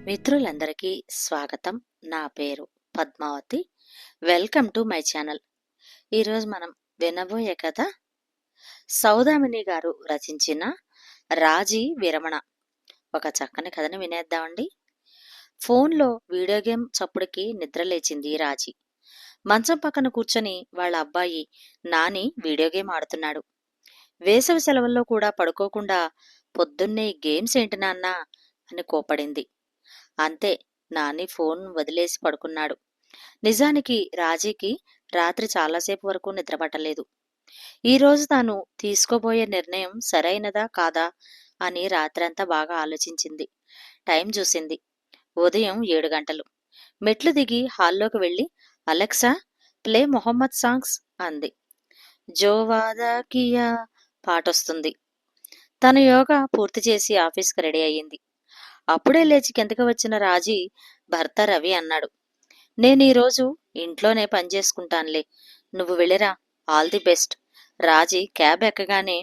మిత్రులందరికీ స్వాగతం. నా పేరు Padmavathi. Welcome to my channel. ఈరోజు మనం వినబోయే కథ సౌదామిని గారు రచించిన రాజీ విరమణ. ఒక చక్కని కథని వినేద్దామండి. ఫోన్లో వీడియో గేమ్ చప్పుడుకి నిద్రలేచింది రాజీ. మంచం పక్కన కూర్చొని వాళ్ళ అబ్బాయి నాని వీడియో గేమ్ ఆడుతున్నాడు. వేసవి సెలవుల్లో కూడా పడుకోకుండా పొద్దున్నే గేమ్స్ ఏంటి నాన్నా అని కోపడింది. అంతే, నాని ఫోన్ వదిలేసి పడుకున్నాడు. నిజానికి రాజీకి రాత్రి చాలాసేపు వరకు నిద్రపట్టలేదు. ఈరోజు తాను తీసుకోబోయే నిర్ణయం సరైనదా కాదా అని రాత్రంతా బాగా ఆలోచించింది. టైం చూసింది. ఉదయం 7 గంటలు. మెట్లు దిగి హాల్లోకి వెళ్ళి అలెక్సా, ప్లే మొహమ్మద్ సాంగ్స్ అంది. జోవాదా కియా పాటొస్తుంది. తన యోగా పూర్తి చేసి ఆఫీస్కి రెడీ అయ్యింది. అప్పుడే లేచి కిందకి వచ్చిన రాజీ భర్త రవి అన్నాడు, నేనీరోజు ఇంట్లోనే పనిచేసుకుంటానులే, నువ్వు వెళ్ళిరా, all the best. Raji cab ఎక్కగానే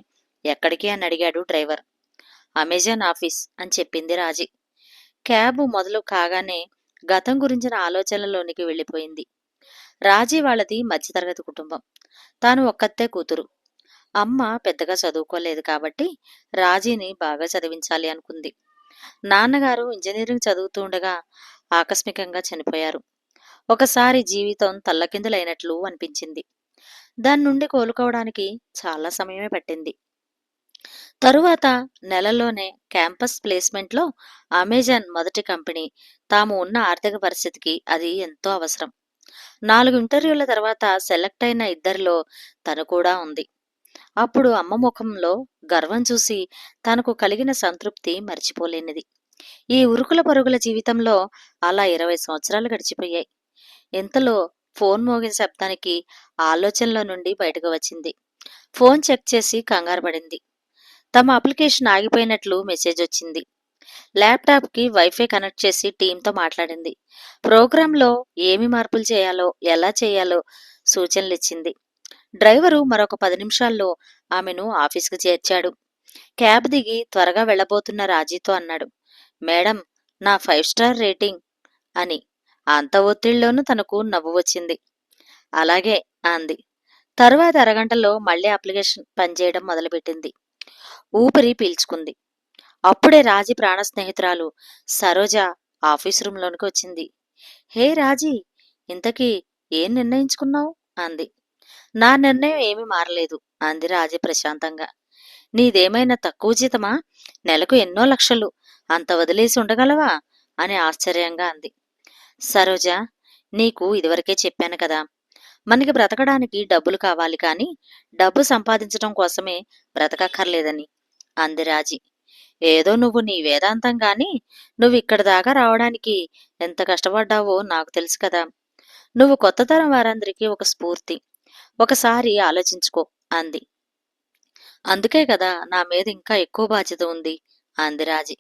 ఎక్కడికి అని అడిగాడు డ్రైవర్. అమెజాన్ ఆఫీస్ అని చెప్పింది రాజీ. క్యాబ్ మొదలు కాగానే గతం గురించిన ఆలోచనలోనికి వెళ్ళిపోయింది. రాజీ వాళ్ళది మధ్యతరగతి కుటుంబం. తాను ఒక్కతే కూతురు. అమ్మ పెద్దగా చదువుకోలేదు కాబట్టి రాజీని బాగా చదివించాలి అనుకుంది. నాన్నగారు ఇంజనీరింగ్ చదువుతూ ఉండగా ఆకస్మికంగా చనిపోయారు. ఒకసారి జీవితం తల్లకిందులైనట్లు అనిపించింది. దాని నుండి కోలుకోవడానికి చాలా సమయమే పట్టింది. తరువాత నెలలోనే క్యాంపస్ ప్లేస్మెంట్లో అమెజాన్ మొదటి కంపెనీ. తాము ఉన్న ఆర్థిక పరిస్థితికి అది ఎంతో అవసరం. 4 ఇంటర్వ్యూల తర్వాత సెలెక్ట్ అయిన ఇద్దరిలో తను కూడా ఉంది. అప్పుడు అమ్మ ముఖంలో గర్వం చూసి తనకు కలిగిన సంతృప్తి మర్చిపోలేనిది. ఈ ఉరుకుల పరుగుల జీవితంలో అలా 20 సంవత్సరాలు గడిచిపోయాయి. ఇంతలో ఫోన్ మోగిన శబ్దానికి ఆలోచనలో నుండి బయటకు వచ్చింది. ఫోన్ చెక్ చేసి కంగారు పడింది. తమ అప్లికేషన్ ఆగిపోయినట్లు మెసేజ్ వచ్చింది. ల్యాప్టాప్కి వైఫై కనెక్ట్ చేసి టీంతో మాట్లాడింది. ప్రోగ్రాంలో ఏమి మార్పులు చేయాలో, ఎలా చేయాలో సూచనలు ఇచ్చింది. డ్రైవరు మరొక 10 నిమిషాల్లో ఆమెను ఆఫీస్కి చేర్చాడు. క్యాబ్ దిగి త్వరగా వెళ్లబోతున్న రాజీతో అన్నాడు, మేడం, నా 5 స్టార్ రేటింగ్ అని. అంత ఒత్తిడిలోనూ తనకు నవ్వు వచ్చింది. అలాగే అంది. తరువాత అరగంటలో మళ్లీ అప్లికేషన్ పనిచేయడం మొదలుపెట్టింది. ఊపిరి పీల్చుకుంది. అప్పుడే రాజీ ప్రాణ స్నేహితురాలు సరోజ ఆఫీస్ రూంలోనికి వచ్చింది. హే రాజీ, ఇంతకీ ఏం నిర్ణయించుకున్నావు అంది. నా నిర్ణయం ఏమీ మారలేదు అంది రాజీ ప్రశాంతంగా. నీదేమైనా తక్కువ జీతమా? నెలకు ఎన్నో లక్షలు, అంత వదిలేసి ఉండగలవా అని ఆశ్చర్యంగా అంది. సరోజ, నీకు ఇదివరకే చెప్పాను కదా, మనకి బ్రతకడానికి డబ్బులు కావాలి కాని డబ్బు సంపాదించడం కోసమే బ్రతకక్కర్లేదని అంది రాజీ. ఏదో నువ్వు నీ వేదాంతం గాని నువ్విక్కడి దాకా రావడానికి ఎంత కష్టపడ్డావో నాకు తెలుసు కదా. నువ్వు కొత్త తరం వారందరికీ ఒక స్ఫూర్తి. ఒకసారి ఆలోచించుకో అంది. అందుకే కదా నా మీద ఇంకా ఎక్కువ బాధ్యత ఉంది అంది రాజీ.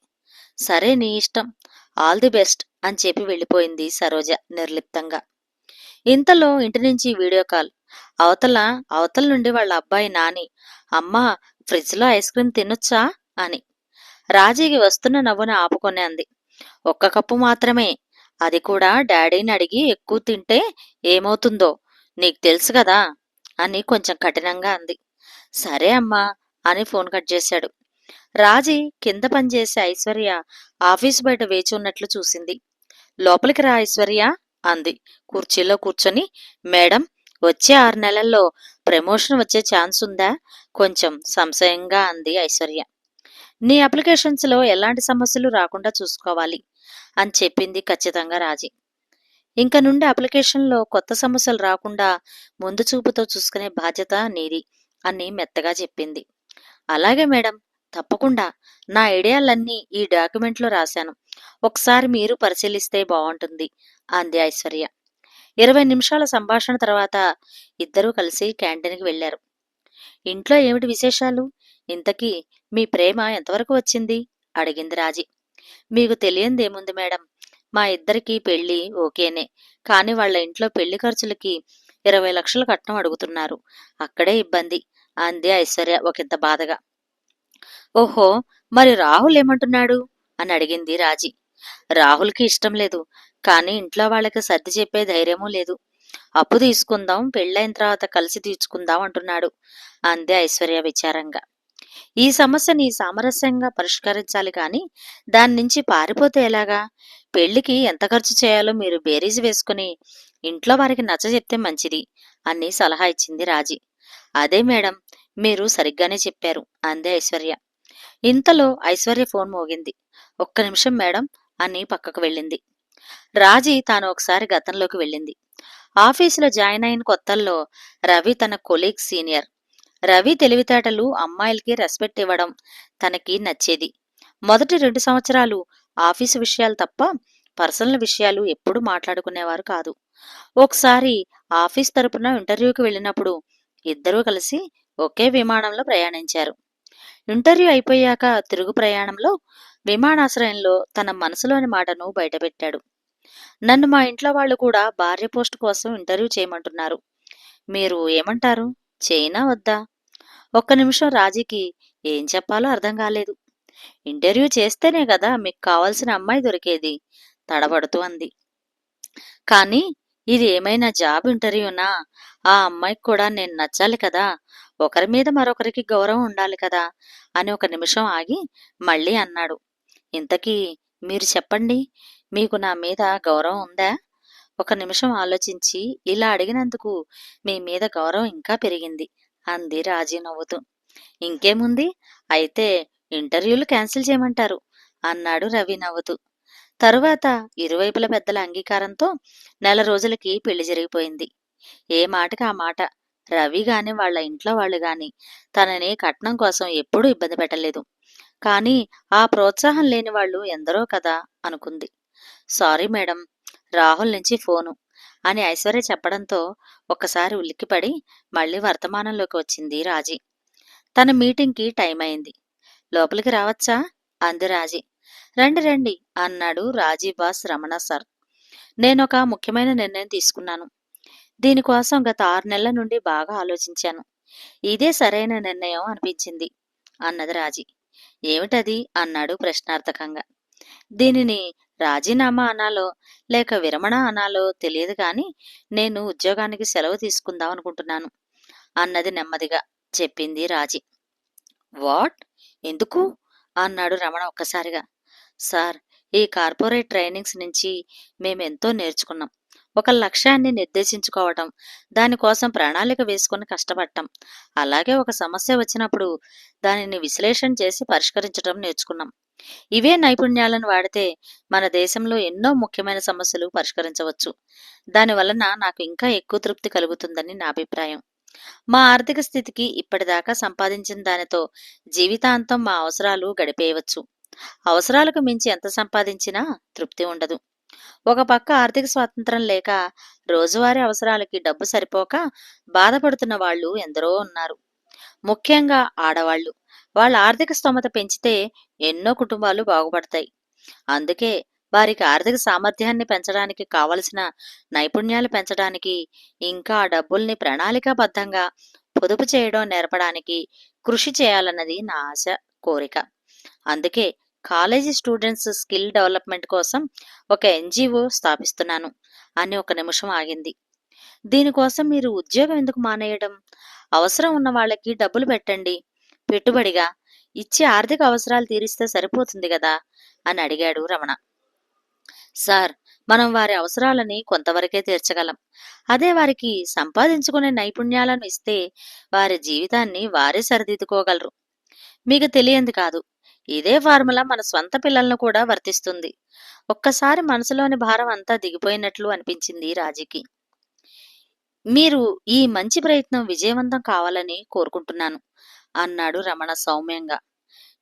సరే, నీ ఇష్టం, ఆల్ ది బెస్ట్ అని చెప్పి వెళ్ళిపోయింది సరోజ నిర్లిప్తంగా. ఇంతలో ఇంటి నుంచి వీడియో కాల్. అవతల నుండి వాళ్ళ అబ్బాయి నాని, అమ్మా, ఫ్రిడ్జ్లో ఐస్ క్రీం తినొచ్చా అని. రాజీకి వస్తున్న నవ్వును ఆపుకొని అంది, ఒక్క కప్పు మాత్రమే, అది కూడా డాడీని అడిగి ఎక్కువ తింటే ఏమవుతుందో నీకు తెలుసు కదా అని కొంచెం కఠినంగా అంది. సరే అమ్మా అని ఫోన్ కట్ చేశాడు. రాజీ కింద పనిచేసే ఐశ్వర్య ఆఫీసు బయట వేచి ఉన్నట్లు చూసింది. లోపలికి రా ఐశ్వర్య అంది కుర్చీలో కూర్చొని. మేడం, వచ్చే 6 నెలల్లో ప్రమోషన్ వచ్చే ఛాన్స్ ఉందా? కొంచెం సంశయంగా అంది ఐశ్వర్య. నీ అప్లికేషన్స్లో ఎలాంటి సమస్యలు రాకుండా చూసుకోవాలి అని చెప్పింది ఖచ్చితంగా రాజీ. ఇంక నుండి అప్లికేషన్లో కొత్త సమస్యలు రాకుండా ముందు చూపుతో చూసుకునే బాధ్యత నీది అని మెత్తగా చెప్పింది. అలాగే మేడం, తప్పకుండా. నా ఐడియాలన్నీ ఈ డాక్యుమెంట్లో రాశాను. ఒకసారి మీరు పరిశీలిస్తే బాగుంటుంది అంది ఐశ్వర్య. 20 నిమిషాల సంభాషణ తర్వాత ఇద్దరూ కలిసి క్యాంటీన్కి వెళ్లారు. ఇంట్లో ఏమిటి విశేషాలు? ఇంతకీ మీ ప్రేమ ఎంతవరకు వచ్చింది అడిగింది రాజీ. మీకు తెలియందేముంది మేడం, మా ఇద్దరికీ పెళ్లి ఓకేనే, కాని వాళ్ల ఇంట్లో పెళ్లి ఖర్చులకి 20 లక్షలు కట్నం అడుగుతున్నారు. అక్కడే ఇబ్బంది అంది ఐశ్వర్య ఒకంత బాధగా. ఓహో, మరి రాహుల్ ఏమంటున్నాడు అని అడిగింది రాజీ. రాహుల్‌కి ఇష్టం లేదు. కానీ ఇంట్లో వాళ్ళకి సర్ది చెప్పే ధైర్యమూ లేదు. అప్పు తీసుకుందాం, పెళ్ళైన తర్వాత కలిసి తీర్చుకుందాం అంటున్నాడు అంది ఐశ్వర్య విచారంగా. ఈ సమస్యని సామరస్యంగా పరిష్కరించాలి కానీ దాని నుంచి పారిపోతే ఎలాగా? పెళ్లికి ఎంత ఖర్చు చేయాలో మీరు బేరీజు వేసుకుని ఇంట్లో వారికి నచ్చజెప్తే మంచిది అని సలహా ఇచ్చింది రాజీ. అదే మేడం, మీరు సరిగ్గానే చెప్పారు అంది ఐశ్వర్య. ఇంతలో ఐశ్వర్య ఫోన్ మోగింది. ఒక్క నిమిషం మేడం అని పక్కకు వెళ్ళింది. రాజీ తాను ఒకసారి గతంలోకి వెళ్ళింది. ఆఫీసులో జాయిన్ అయిన కొత్తల్లో రవి తన కొలీగ్ సీనియర్. రవి తెలివితేటలు, అమ్మాయిలకి రెస్పెక్ట్ ఇవ్వడం తనకి నచ్చేది. మొదటి 2 సంవత్సరాలు ఆఫీసు విషయాలు తప్ప పర్సనల్ విషయాలు ఎప్పుడూ మాట్లాడుకునేవారు కాదు. ఒకసారి ఆఫీస్ తరపున ఇంటర్వ్యూకి వెళ్ళినప్పుడు ఇద్దరూ కలిసి ఒకే విమానంలో ప్రయాణించారు. ఇంటర్వ్యూ అయిపోయాక తిరుగు ప్రయాణంలో విమానాశ్రయంలో తన మనసులోని మాటను బయటపెట్టాడు. నన్ను మా ఇంట్లో వాళ్ళు కూడా భార్య పోస్టు కోసం ఇంటర్వ్యూ చేయమంటున్నారు. మీరు ఏమంటారు? చేయనా వద్దా? ఒక్క నిమిషం రాజీకి ఏం చెప్పాలో అర్థం కాలేదు. ఇంటర్వ్యూ చేస్తేనే కదా మీకు కావాల్సిన అమ్మాయి దొరికేది తడబడుతూ అంది. కానీ ఇది ఏమైనా జాబ్ ఇంటర్వ్యూనా? ఆ అమ్మాయికి కూడా నేను నచ్చాలి కదా! ఒకరి మీద మరొకరికి గౌరవం ఉండాలి కదా! అని ఒక నిమిషం ఆగి మళ్ళీ అన్నాడు. ఇంతకీ మీరు చెప్పండి. మీకు నా మీద గౌరవం ఉందా? ఒక నిమిషం ఆలోచించి ఇలా అడిగినందుకు మీ మీద గౌరవం ఇంకా పెరిగింది అంది రాజీ నవ్వుతూ. ఇంకేముంది? అయితే ఇంటర్వ్యూలు క్యాన్సిల్ చేయమంటారు అన్నాడు రవి నవ్వుతూ. తరువాత ఇరువైపుల పెద్దల అంగీకారంతో నెల రోజులకి పెళ్లి జరిగిపోయింది. ఏ మాటకి ఆ మాట. రవి గాని వాళ్ళ ఇంట్లో వాళ్ళు గాని తనని కట్నం కోసం ఎప్పుడూ ఇబ్బంది పెట్టలేదు. కానీ ఆ ప్రోత్సాహం లేని వాళ్ళు ఎందరో కదా అనుకుంది. సారీ మేడం, రాహుల్ నుంచి ఫోను అని ఐశ్వర్య చెప్పడంతో ఒక్కసారి ఉలిక్కిపడి మళ్ళీ వర్తమానంలోకి వచ్చింది రాజీ. తన మీటింగ్కి టైం అయింది. లోపలికి రావచ్చా? అంది రాజీ. రండి రండి అన్నాడు రాజీ బాస్ రమణ సార్. నేనొక ముఖ్యమైన నిర్ణయం తీసుకున్నాను. దీనికోసం గత 6 నెలల నుండి బాగా ఆలోచించాను. ఇదే సరైన నిర్ణయం అనిపించింది అన్నది రాజీ. ఏమిటది? అన్నాడు ప్రశ్నార్థకంగా. దీనిని రాజీనామా అనాలో లేక విరమణ అనాలో తెలియదు కానీ నేను ఉద్యోగానికి సెలవు తీసుకుందాం అనుకుంటున్నాను అన్నది నెమ్మదిగా చెప్పింది రాజీ. వాట్? ఎందుకు? అన్నాడు రమణ ఒక్కసారిగా. సార్, ఈ కార్పొరేట్ ట్రైనింగ్స్ నుంచి మేమెంతో నేర్చుకున్నాం. ఒక లక్ష్యాన్ని నిర్దేశించుకోవటం, దానికోసం ప్రణాళిక వేసుకుని కష్టపడటం, అలాగే ఒక సమస్య వచ్చినప్పుడు దానిని విశ్లేషణ చేసి పరిష్కరించడం నేర్చుకున్నాం. ఇవే నైపుణ్యాలను వాడితే మన దేశంలో ఎన్నో ముఖ్యమైన సమస్యలు పరిష్కరించవచ్చు. దానివలన నాకు ఇంకా ఎక్కువ తృప్తి కలుగుతుందని నా అభిప్రాయం. మా ఆర్థిక స్థితికి ఇప్పటిదాకా సంపాదించిన దానితో జీవితాంతం మా అవసరాలు గడిపేయవచ్చు. అవసరాలకు మించి ఎంత సంపాదించినా తృప్తి ఉండదు. ఒక పక్క ఆర్థిక స్వాతంత్రం లేక రోజువారీ అవసరాలకి డబ్బు సరిపోక బాధపడుతున్న వాళ్ళు ఎందరో ఉన్నారు. ముఖ్యంగా ఆడవాళ్లు. వాళ్ళ ఆర్థిక స్తోమత పెంచితే ఎన్నో కుటుంబాలు బాగుపడతాయి. అందుకే వారికి ఆర్థిక సామర్థ్యాన్ని పెంచడానికి కావలసిన నైపుణ్యాలు పెంచడానికి, ఇంకా ఆ డబ్బుల్ని ప్రణాళికాబద్ధంగా పొదుపు చేయడం నేర్పడానికి కృషి చేయాలన్నది నా ఆశ, కోరిక. అందుకే కాలేజీ స్టూడెంట్స్ స్కిల్ డెవలప్మెంట్ కోసం ఒక ఎన్జిఓ స్థాపిస్తున్నాను అని ఒక నిమిషం ఆగింది. దీనికోసం మీరు ఉద్యోగం ఎందుకు మానేయడం? అవసరం ఉన్న వాళ్ళకి డబ్బులు పెట్టండి. పెట్టుబడిగా ఇచ్చి ఆర్థిక అవసరాలు తీరిస్తే సరిపోతుంది కదా అని అడిగాడు రమణ. సార్, మనం వారి అవసరాలని కొంతవరకే తీర్చగలం. అదే వారికి సంపాదించుకునే నైపుణ్యాలను ఇస్తే వారి జీవితాన్ని వారే సరిదిద్దుకోగలరు. మీకు తెలియంది కాదు, ఇదే ఫార్ములా మన స్వంత పిల్లలను కూడా వర్తిస్తుంది. ఒక్కసారి మనసులోని భారం అంతా దిగిపోయినట్లు అనిపించింది రాజీకి. మీరు ఈ మంచి ప్రయత్నం విజయవంతం కావాలని కోరుకుంటున్నాను అన్నాడు రమణ సౌమ్యంగా.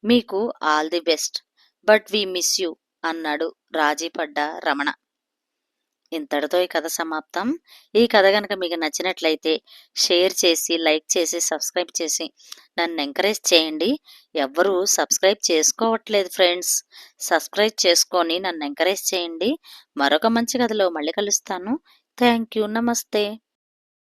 మీకు all the best, but we miss you అన్నాడు రాజీపడ్డ రమణ. ఇంతటితో ఈ కథ సమాప్తం. ఈ కథ గనక మీకు నచ్చినట్లయితే షేర్ చేసి, లైక్ చేసి, సబ్స్క్రైబ్ చేసి నన్ను ఎంకరేజ్ చేయండి. ఎవ్వరూ సబ్స్క్రైబ్ చేసుకోవట్లేదు ఫ్రెండ్స్. సబ్స్క్రైబ్ చేసుకొని నన్ను ఎంకరేజ్ చేయండి. మరొక మంచి కథలో మళ్ళీ కలుస్తాను. Thank you. నమస్తే.